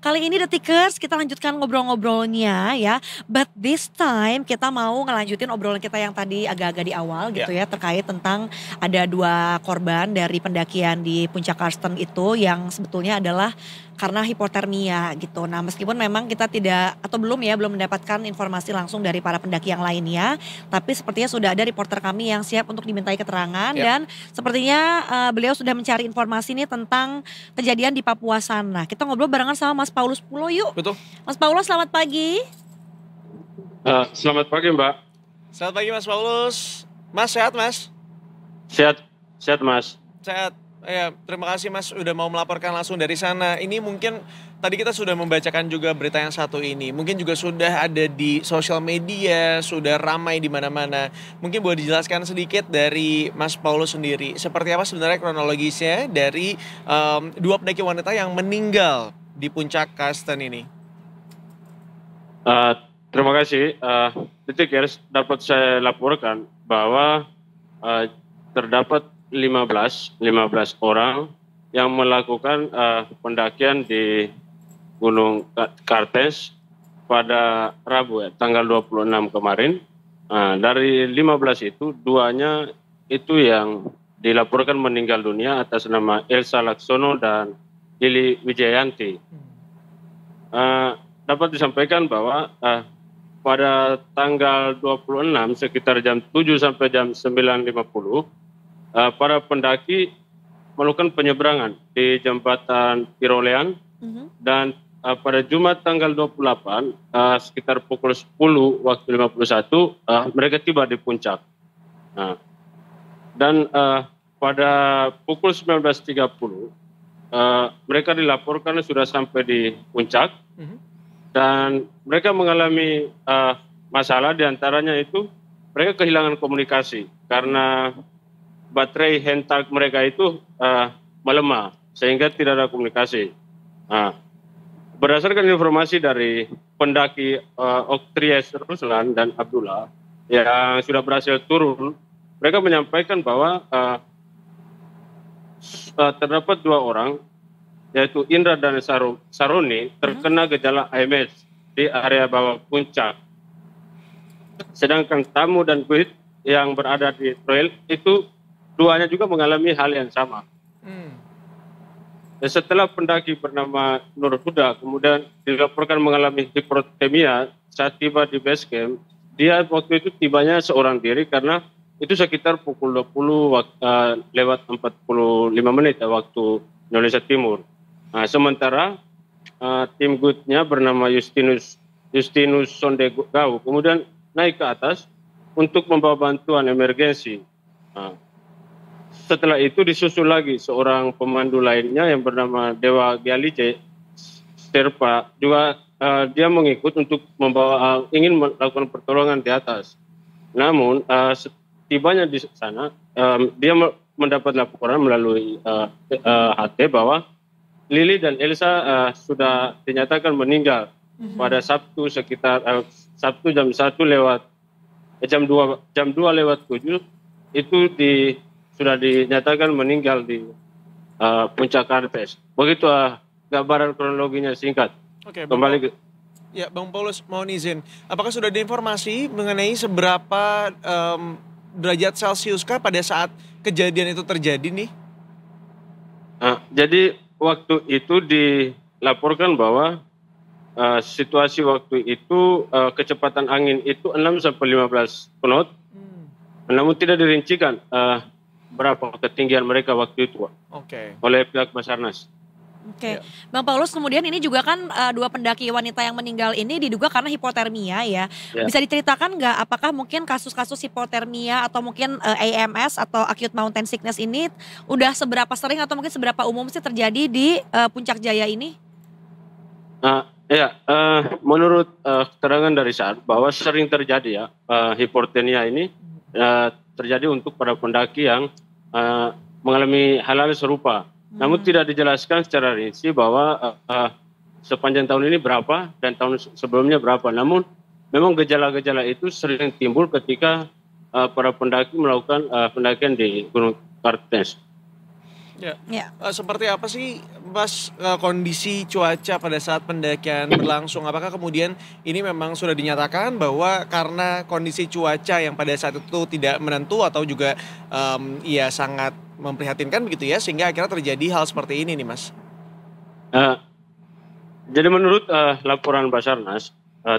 kali ini Detikers kita lanjutkan ngobrol-ngobrolnya ya. But this time kita mau ngelanjutin obrolan kita yang tadi agak-agak di awal gitu ya. Terkait tentang ada 2 korban dari pendakian di Puncak Karsten itu yang sebetulnya adalah karena hipotermia gitu. Nah meskipun memang kita tidak atau belum mendapatkan informasi langsung dari para pendaki yang lainnya. Tapi sepertinya sudah ada reporter kami yang siap untuk dimintai keterangan. Dan sepertinya beliau sudah mencari informasi nih tentang kejadian di Papua sana. Kita ngobrol barengan sama Mas Paulus Pulo yuk. Betul. Mas Paulus selamat pagi. Selamat pagi Mbak. Selamat pagi Mas Paulus. Mas sehat Mas? Sehat Mas. Sehat. Ya, terima kasih Mas udah mau melaporkan langsung dari sana. Ini mungkin tadi kita sudah membacakan juga berita yang satu ini. Mungkin juga sudah ada di sosial media, sudah ramai di mana-mana. Mungkin boleh dijelaskan sedikit dari Mas Paulus sendiri. Seperti apa sebenarnya kronologisnya dari 2 pendaki wanita yang meninggal di Puncak Karsten ini? Terima kasih. Detikers dapat saya laporkan bahwa terdapat 15 orang yang melakukan pendakian di Gunung Kartens pada Rabu tanggal 26 kemarin. Dari 15 itu 2-nya itu yang dilaporkan meninggal dunia atas nama Elsa Laksono dan Lili Wijayanti. Dapat disampaikan bahwa pada tanggal 26 sekitar jam 7 sampai jam 9.50 para pendaki melakukan penyeberangan di jembatan Pirolean dan pada Jumat tanggal 28 sekitar pukul 10 waktu 51 mereka tiba di puncak. Dan pada pukul 19.30 mereka dilaporkan sudah sampai di puncak dan mereka mengalami masalah, diantaranya itu mereka kehilangan komunikasi karena baterai handtag mereka itu melemah sehingga tidak ada komunikasi. Berdasarkan informasi dari pendaki Oktries Ruslan dan Abdullah yang sudah berhasil turun, mereka menyampaikan bahwa terdapat 2 orang yaitu Indra dan Saroni terkena gejala AMS di area bawah puncak. Sedangkan Tamu dan Kuit yang berada di trail itu 2-nya juga mengalami hal yang sama. Dan setelah pendaki bernama Nur Huda kemudian dilaporkan mengalami hipotermia saat tiba di base camp, dia waktu itu tibanya seorang diri karena itu sekitar pukul 20 lewat 45 menit waktu Indonesia Timur. Sementara tim guide-nya bernama Justinus Sondegau kemudian naik ke atas untuk membawa bantuan emergensi. Setelah itu disusul lagi seorang pemandu lainnya yang bernama Dewa Gialice Sterpa juga dia mengikut untuk ingin melakukan pertolongan di atas. Namun tibanya di sana dia mendapat laporan melalui HT bahwa Lili dan Elsa sudah dinyatakan meninggal pada Sabtu sekitar Sabtu jam 1 lewat jam 2 lewat 7 itu sudah dinyatakan meninggal di Puncak Kartens. Begitu gambaran kronologinya singkat. Oke, kembali ke... Ya, Bang Paulus mohon izin. Apakah sudah ada informasi mengenai seberapa derajat Celcius kah pada saat kejadian itu terjadi nih? Jadi waktu itu dilaporkan bahwa situasi waktu itu kecepatan angin itu 6 sampai 15 knot. Namun tidak dirincikan berapa ketinggian mereka waktu itu oleh pihak Basarnas. Bang Paulus, kemudian ini juga kan 2 pendaki wanita yang meninggal ini diduga karena hipotermia ya. Bisa diceritakan nggak apakah mungkin kasus-kasus hipotermia atau mungkin AMS atau acute mountain sickness ini udah seberapa sering atau mungkin seberapa umum sih terjadi di Puncak Jaya ini? Menurut keterangan dari SAR bahwa sering terjadi hipotermia ini terjadi untuk para pendaki yang mengalami hal-hal serupa. Namun tidak dijelaskan secara rinci bahwa sepanjang tahun ini berapa dan tahun sebelumnya berapa. Namun memang gejala-gejala itu sering timbul ketika para pendaki melakukan pendakian di Gunung Kartens. Ya. Ya. Seperti apa sih Mas kondisi cuaca pada saat pendakian berlangsung? Apakah kemudian ini memang sudah dinyatakan bahwa karena kondisi cuaca yang pada saat itu tidak menentu atau juga ya sangat memprihatinkan begitu ya, sehingga akhirnya terjadi hal seperti ini nih Mas? Jadi menurut laporan Basarnas,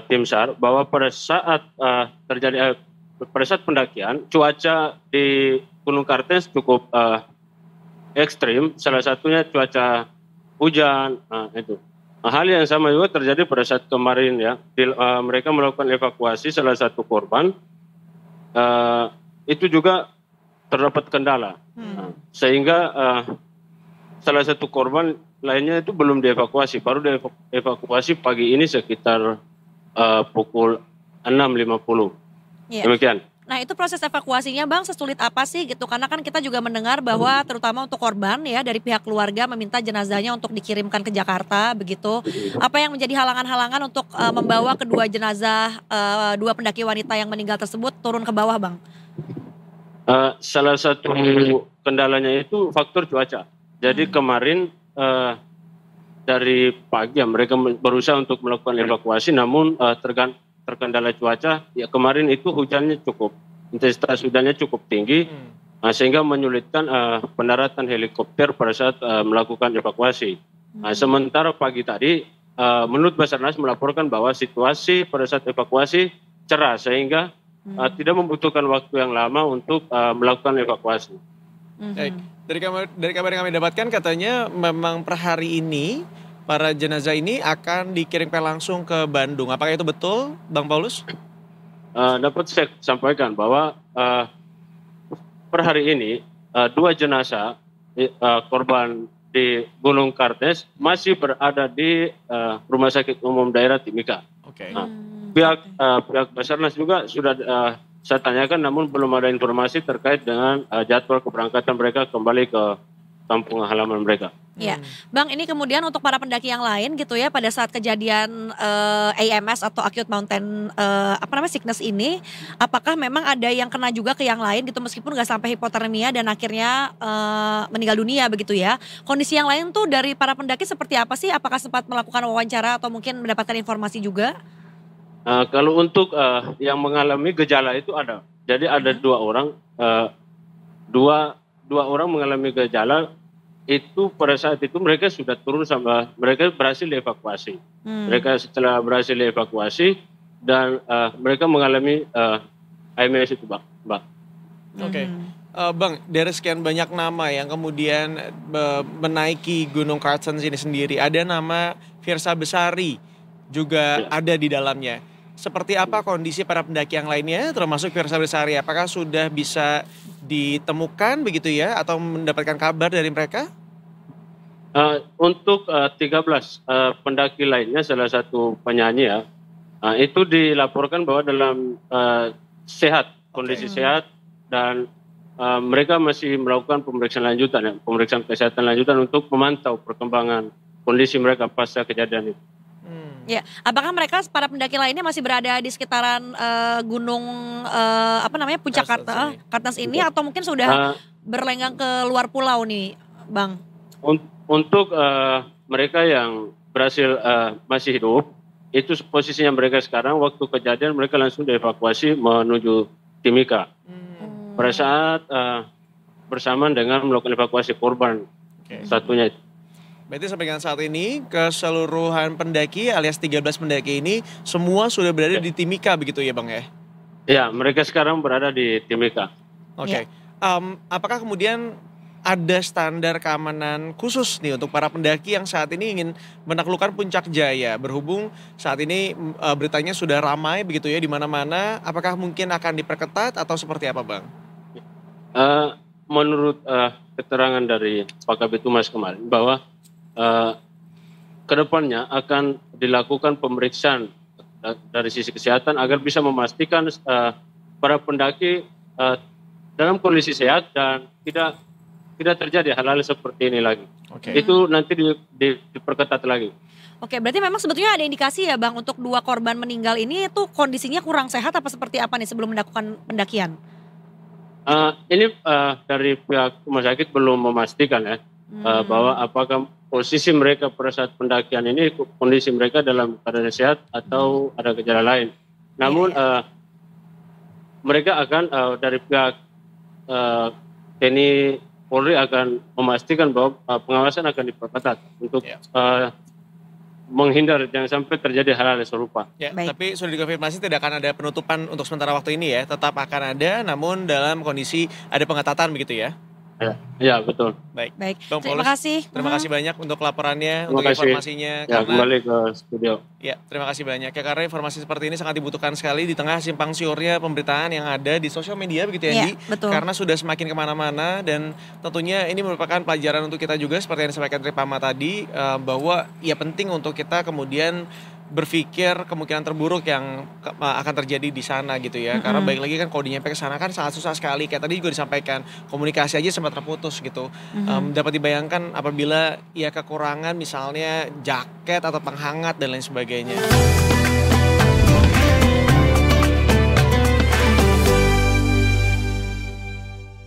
tim SAR, bahwa pada saat pada saat pendakian, cuaca di Gunung Kartens cukup ekstrim. Salah satunya cuaca hujan. Itu. Hal yang sama juga terjadi pada saat kemarin ya. Mereka melakukan evakuasi salah satu korban. Itu juga terdapat kendala, sehingga salah satu korban lainnya itu belum dievakuasi, baru dievakuasi pagi ini sekitar pukul 6.50. Iya. Demikian. Nah itu proses evakuasinya Bang sesulit apa sih gitu? Karena kan kita juga mendengar bahwa terutama untuk korban ya dari pihak keluarga meminta jenazahnya untuk dikirimkan ke Jakarta begitu. Apa yang menjadi halangan-halangan untuk membawa kedua jenazah dua pendaki wanita yang meninggal tersebut turun ke bawah Bang? Salah satu kendalanya itu faktor cuaca. Jadi kemarin dari pagi ya mereka berusaha untuk melakukan evakuasi, namun terkendala cuaca. Ya kemarin itu hujannya cukup, intensitas hujannya cukup tinggi, sehingga menyulitkan pendaratan helikopter pada saat melakukan evakuasi. Sementara pagi tadi, menurut Basarnas melaporkan bahwa situasi pada saat evakuasi cerah, sehingga tidak membutuhkan waktu yang lama untuk melakukan evakuasi. Baik. Dari kabar yang kami dapatkan katanya memang per hari ini para jenazah ini akan dikirimkan langsung ke Bandung. Apakah itu betul, Bang Paulus? Dapat saya sampaikan bahwa per hari ini dua jenazah korban di Gunung Kartens masih berada di Rumah Sakit Umum Daerah Timika. Oke. Pihak Basarnas juga sudah saya tanyakan, namun belum ada informasi terkait dengan jadwal keberangkatan mereka kembali ke kampung halaman mereka. Ya, Bang, ini kemudian untuk para pendaki yang lain gitu ya, pada saat kejadian AMS atau acute mountain sickness ini, apakah memang ada yang kena juga ke yang lain gitu meskipun nggak sampai hipotermia dan akhirnya meninggal dunia begitu ya? Kondisi yang lain tuh dari para pendaki seperti apa sih? Apakah sempat melakukan wawancara atau mungkin mendapatkan informasi juga? Kalau untuk yang mengalami gejala itu ada. Jadi ada dua orang, dua orang mengalami gejala itu pada saat itu mereka sudah turun sama mereka berhasil dievakuasi. Mereka setelah berhasil dievakuasi dan mereka mengalami AMS itu, Mbak. Oke. Bang, dari sekian banyak nama yang kemudian menaiki Gunung Kartens ini sendiri, ada nama Fiersa Besari juga ada di dalamnya. Seperti apa kondisi para pendaki yang lainnya termasuk Fiersa Besari? Apakah sudah bisa ditemukan begitu ya atau mendapatkan kabar dari mereka? Untuk 13 pendaki lainnya, salah satu penyanyi ya, itu dilaporkan bahwa dalam sehat, kondisi sehat, dan mereka masih melakukan pemeriksaan lanjutan ya, pemeriksaan kesehatan lanjutan untuk memantau perkembangan kondisi mereka pasca kejadian itu. Ya, apakah mereka para pendaki lainnya masih berada di sekitaran gunung puncak Kartens ini atau mungkin sudah berlenggang ke luar pulau nih, Bang? Untuk mereka yang berhasil masih hidup, itu posisinya mereka sekarang waktu kejadian mereka langsung dievakuasi menuju Timika. Pada saat bersamaan dengan melakukan evakuasi korban satunya itu. Berarti sampai dengan saat ini keseluruhan pendaki alias 13 pendaki ini semua sudah berada di Timika begitu ya Bang ya? Ya, mereka sekarang berada di Timika. Oke. Apakah kemudian ada standar keamanan khusus nih untuk para pendaki yang saat ini ingin menaklukkan Puncak Jaya? Berhubung saat ini beritanya sudah ramai begitu ya di mana-mana, apakah mungkin akan diperketat atau seperti apa Bang? Menurut keterangan dari Pak Kabid Humas kemarin bahwa kedepannya akan dilakukan pemeriksaan dari sisi kesehatan agar bisa memastikan para pendaki dalam kondisi sehat dan tidak terjadi hal-hal seperti ini lagi. Itu nanti diperketat lagi. Oke, berarti memang sebetulnya ada indikasi ya Bang untuk dua korban meninggal ini itu kondisinya kurang sehat apa seperti apa nih sebelum melakukan pendakian? Ini dari pihak rumah sakit belum memastikan ya bahwa apakah posisi mereka pada saat pendakian ini kondisi mereka dalam keadaan sehat atau ada gejala lain. Namun mereka akan dari pihak TNI Polri akan memastikan bahwa pengawasan akan diperketat untuk menghindar jangan sampai terjadi hal-hal serupa. Ya, tapi sudah dikonfirmasi tidak akan ada penutupan untuk sementara waktu ini ya, tetap akan ada, namun dalam kondisi ada pengetatan begitu ya. Ya betul. Baik. Bang terima kasih. Terima kasih banyak untuk laporannya, Terima untuk kasih. informasinya. Ya, kembali ke studio. Ya, terima kasih banyak ya, karena informasi seperti ini sangat dibutuhkan sekali di tengah simpang siurnya pemberitaan yang ada di sosial media begitu ya, Andi. Betul. Karena sudah semakin kemana-mana dan tentunya ini merupakan pelajaran untuk kita juga seperti yang disampaikan Tripama tadi, bahwa ya penting untuk kita kemudian berpikir kemungkinan terburuk yang akan terjadi di sana gitu ya. Karena baik lagi kan kalau nyampe ke sana kan sangat susah sekali. Kayak tadi juga disampaikan, komunikasi aja sempat terputus gitu. Dapat dibayangkan apabila ya kekurangan misalnya jaket atau penghangat dan lain sebagainya.